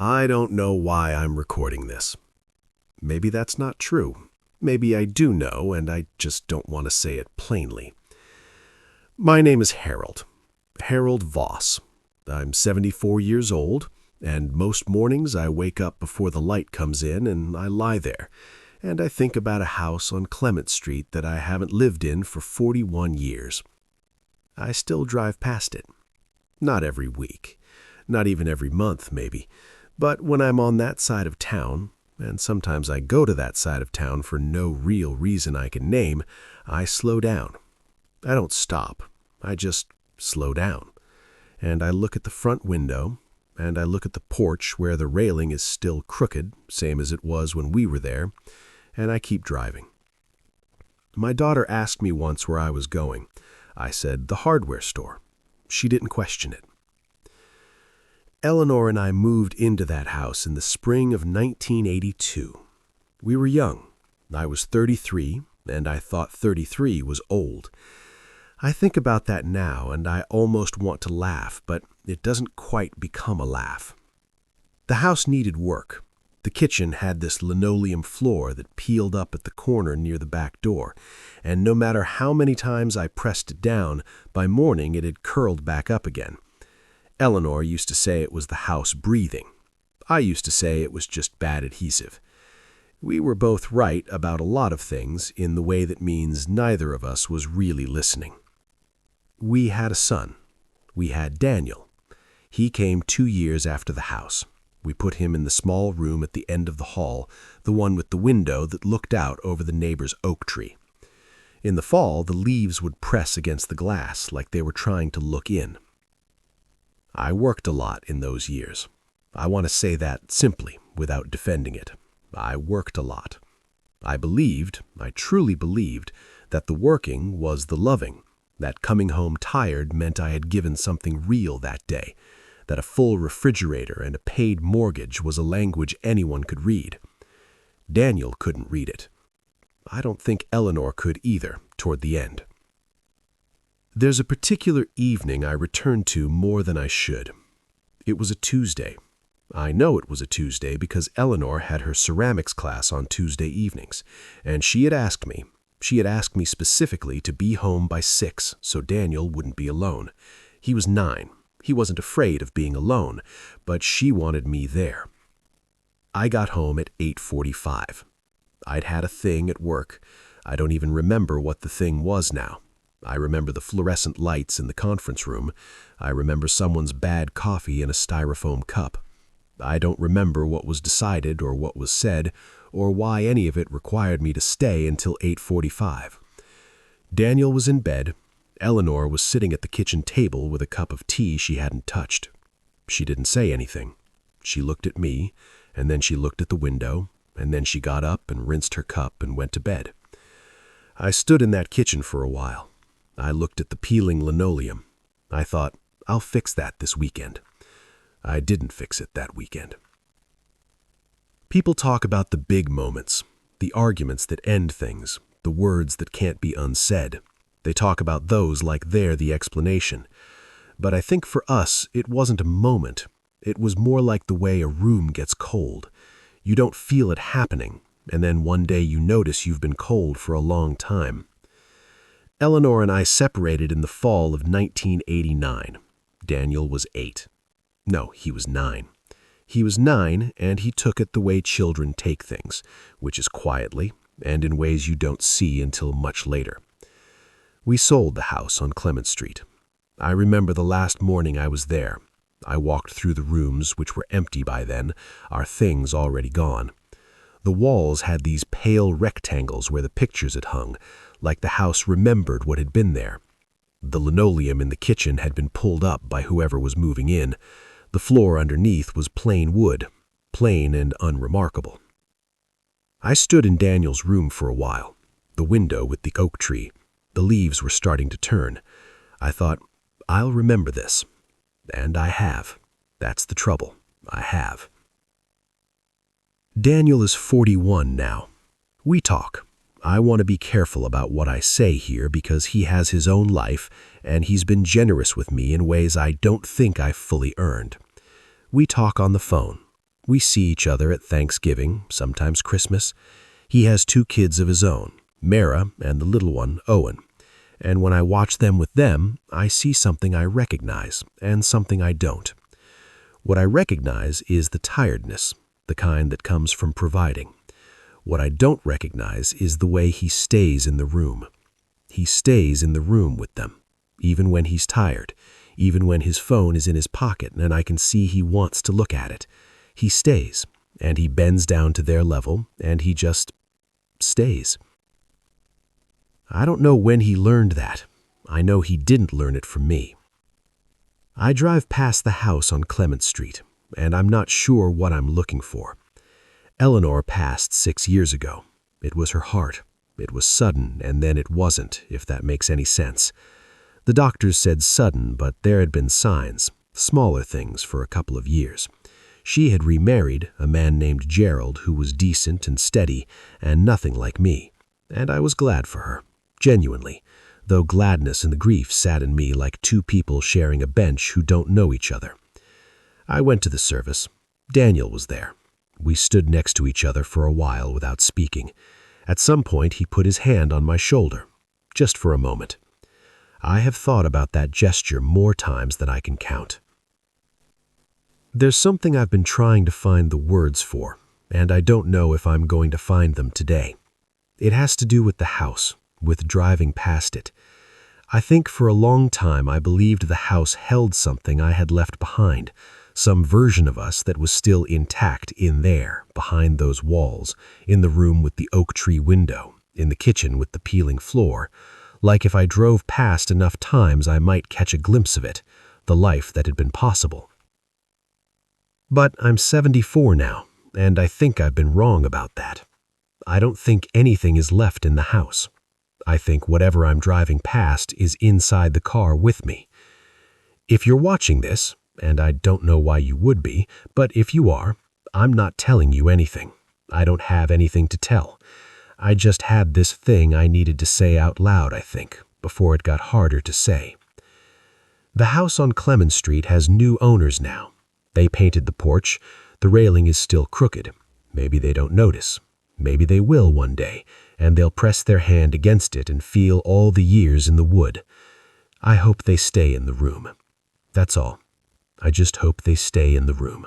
I don't know why I'm recording this. Maybe that's not true. Maybe I do know, and I just don't want to say it plainly. My name is Harold Voss. I'm 74 years old, and most mornings I wake up before the light comes in and I lie there, and I think about a house on Clement Street that I haven't lived in for 41 years. I still drive past it. Not every week, not even every month maybe, but when I'm on that side of town, and sometimes I go to that side of town for no real reason I can name, I slow down. I don't stop, I just slow down. And I look at the front window, and I look at the porch where the railing is still crooked, same as it was when we were there, and I keep driving. My daughter asked me once where I was going. I said, the hardware store. She didn't question it. Eleanor and I moved into that house in the spring of 1982. We were young. I was 33, and I thought 33 was old. I think about that now, and I almost want to laugh, but it doesn't quite become a laugh. The house needed work. The kitchen had this linoleum floor that peeled up at the corner near the back door, and no matter how many times I pressed it down, by morning it had curled back up again. Eleanor used to say it was the house breathing. I used to say it was just bad adhesive. We were both right about a lot of things in the way that means neither of us was really listening. We had a son. We had Daniel. He came 2 years after the house. We put him in the small room at the end of the hall, the one with the window that looked out over the neighbor's oak tree. In the fall, the leaves would press against the glass like they were trying to look in. I worked a lot in those years. I want to say that simply, without defending it. I worked a lot. I truly believed, that the working was the loving, that coming home tired meant I had given something real that day, that a full refrigerator and a paid mortgage was a language anyone could read. Daniel couldn't read it. I don't think Eleanor could either, toward the end. There's a particular evening I returned to more than I should. It was a Tuesday. I know it was a Tuesday because Eleanor had her ceramics class on Tuesday evenings, and she had asked me specifically to be home by 6 so Daniel wouldn't be alone. He was 9. He wasn't afraid of being alone, but she wanted me there. I got home at 8:45. I'd had a thing at work. I don't even remember what the thing was now. I remember the fluorescent lights in the conference room. I remember someone's bad coffee in a styrofoam cup. I don't remember what was decided or what was said, or why any of it required me to stay until 8:45. Daniel was in bed. Eleanor was sitting at the kitchen table with a cup of tea she hadn't touched. She didn't say anything. She looked at me, and then she looked at the window, and then she got up and rinsed her cup and went to bed. I stood in that kitchen for a while. I looked at the peeling linoleum. I thought, I'll fix that this weekend. I didn't fix it that weekend. People talk about the big moments, the arguments that end things, the words that can't be unsaid. They talk about those like they're the explanation. But I think for us, it wasn't a moment. It was more like the way a room gets cold. You don't feel it happening, and then one day you notice you've been cold for a long time. Eleanor and I separated in the fall of 1989. Daniel was 8. No, he was 9. He was 9, and he took it the way children take things, which is quietly, and in ways you don't see until much later. We sold the house on Clement Street. I remember the last morning I was there. I walked through the rooms, which were empty by then, our things already gone. The walls had these pale rectangles where the pictures had hung, like the house remembered what had been there. The linoleum in the kitchen had been pulled up by whoever was moving in. The floor underneath was plain wood, plain and unremarkable. I stood in Daniel's room for a while, the window with the oak tree. The leaves were starting to turn. I thought, I'll remember this. And I have. That's the trouble. I have. Daniel is 41 now. We talk. I want to be careful about what I say here because he has his own life and he's been generous with me in ways I don't think I've fully earned. We talk on the phone. We see each other at Thanksgiving, sometimes Christmas. He has 2 kids of his own, Mara and the little one, Owen. And when I watch them with them, I see something I recognize and something I don't. What I recognize is the tiredness, the kind that comes from providing. What I don't recognize is the way he stays in the room. He stays in the room with them, even when he's tired, even when his phone is in his pocket and I can see he wants to look at it. He stays, and he bends down to their level, and he just stays. I don't know when he learned that. I know he didn't learn it from me. I drive past the house on Clement Street, and I'm not sure what I'm looking for. Eleanor passed 6 years ago. It was her heart. It was sudden, and then it wasn't, if that makes any sense. The doctors said sudden, but there had been signs, smaller things for a couple of years. She had remarried a man named Gerald who was decent and steady and nothing like me, and I was glad for her, genuinely, though gladness and the grief sat in me like 2 people sharing a bench who don't know each other. I went to the service. Daniel was there. We stood next to each other for a while without speaking. At some point, he put his hand on my shoulder, just for a moment. I have thought about that gesture more times than I can count. There's something I've been trying to find the words for, and I don't know if I'm going to find them today. It has to do with the house, with driving past it. I think for a long time I believed the house held something I had left behind, some version of us that was still intact in there, behind those walls, in the room with the oak tree window, in the kitchen with the peeling floor. Like if I drove past enough times I might catch a glimpse of it, the life that had been possible. But I'm 74 now, and I think I've been wrong about that. I don't think anything is left in the house. I think whatever I'm driving past is inside the car with me. If you're watching this, and I don't know why you would be, but if you are, I'm not telling you anything. I don't have anything to tell. I just had this thing I needed to say out loud, I think, before it got harder to say. The house on Clement Street has new owners now. They painted the porch. The railing is still crooked. Maybe they don't notice. Maybe they will one day, and they'll press their hand against it and feel all the years in the wood. I hope they stay in the room. That's all. I just hope they stay in the room.